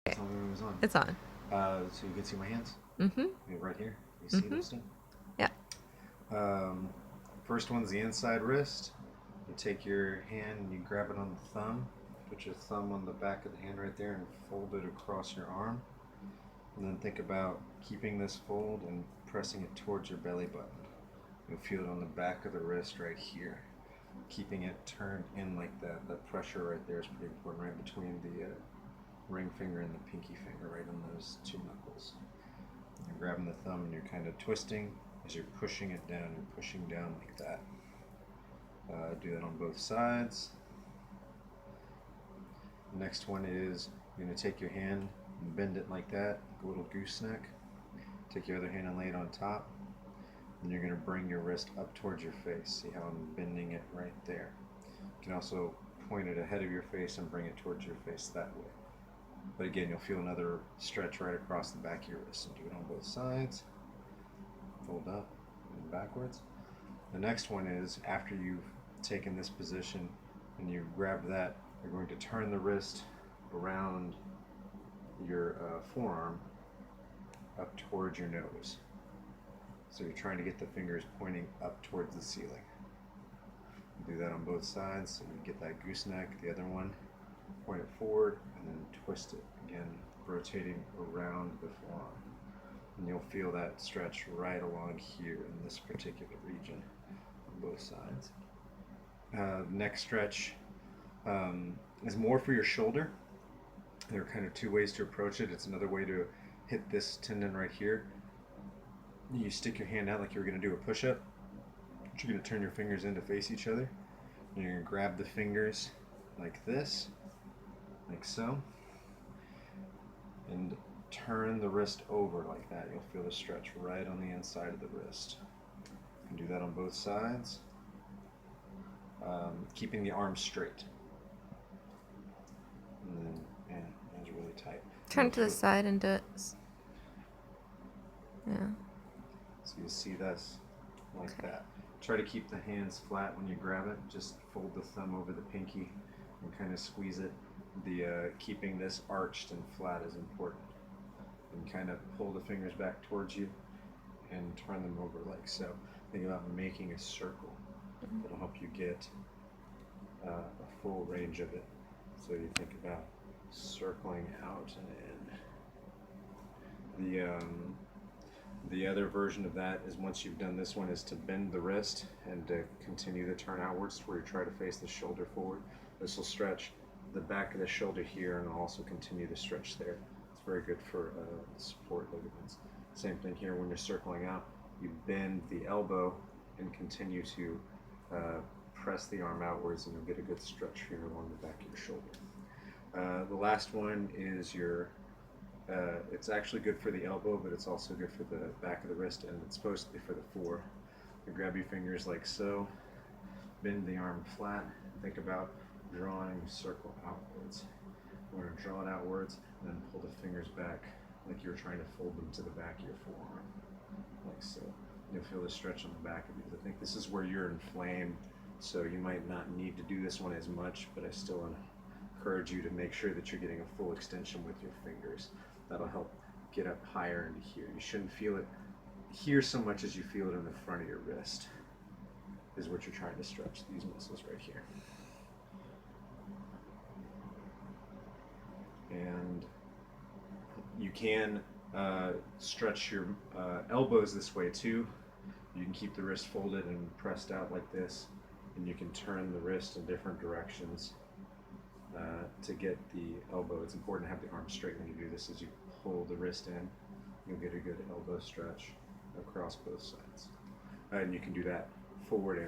Okay. Tell me when it was on. It's on. So you can see my hands? Mm-hmm. Right here. You see Mm-hmm. this stuff? Yeah. Um, First one's the inside wrist. You take your hand and you grab it on the thumb. Put your thumb on the back of the hand right there and fold it across your arm. And then think about keeping this fold and pressing it towards your belly button. You'll feel it on the back of the wrist right here. Keeping it turned in like that. That pressure right there is pretty important, right between the ring finger and the pinky finger, right on those two knuckles. You're grabbing the thumb and you're kind of twisting as you're pushing it down. You're pushing down like that. Do that on both sides. The next one is you're going to take your hand and bend it like that, like a little gooseneck. Take your other hand and lay it on top. And you're going to bring your wrist up towards your face. See how I'm bending it right there. You can also point it ahead of your face and bring it towards your face that way. But again, you'll feel another stretch right across the back of your wrist. And do it on both sides. Fold up and backwards. The next one is after you've taken this position and you grab that, you're going to turn the wrist around your forearm up towards your nose. So you're trying to get the fingers pointing up towards the ceiling. You do that on both sides, so you get that gooseneck. The other one, point it forward and then twist it. Again, rotating around the forearm. And you'll feel that stretch right along here in this particular region on both sides. Next stretch is more for your shoulder. There are kind of two ways to approach it. It's another way to hit this tendon right here. You stick your hand out like you're going to do a push-up. You're going to turn your fingers in to face each other. And you're going to grab the fingers like this, like so, and turn the wrist over like that. You'll feel the stretch right on the inside of the wrist. You can do that on both sides, keeping the arm straight. And then, hands really tight. Turn to the side and do it. Yeah. So you see this like that. Try to keep the hands flat when you grab it. Just fold the thumb over the pinky and kind of squeeze it. The keeping this arched and flat is important. And kind of pull the fingers back towards you and turn them over like so. Think about making a circle. It'll help you get a full range of it. So you think about circling out and in. The other version of that is once you've done this one is to bend the wrist and to continue the turn outwards where you try to face the shoulder forward. This will stretch the back of the shoulder here and also continue the stretch there. It's very good for support ligaments. Same thing here when you're circling out. You bend the elbow and continue to press the arm outwards and you'll get a good stretch here along the back of your shoulder. The last one is your it's actually good for the elbow, but it's also good for the back of the wrist, and it's supposed to be for the fore. You grab your fingers like so, bend the arm flat, think about drawing a circle outwards. We're going to draw it outwards, and then pull the fingers back like you're trying to fold them to the back of your forearm, like so. You'll feel the stretch on the back of these. I think this is where you're inflamed, so you might not need to do this one as much, but I still encourage you to make sure that you're getting a full extension with your fingers. That'll help get up higher into here. You shouldn't feel it here so much as you feel it in the front of your wrist is what you're trying to stretch, these muscles right here. And you can stretch your elbows this way too. You can keep the wrist folded and pressed out like this, and you can turn the wrist in different directions to get the elbow. It's important to have the arm straight when you do this. As you pull the wrist in, you'll get a good elbow stretch across both sides. And you can do that forward and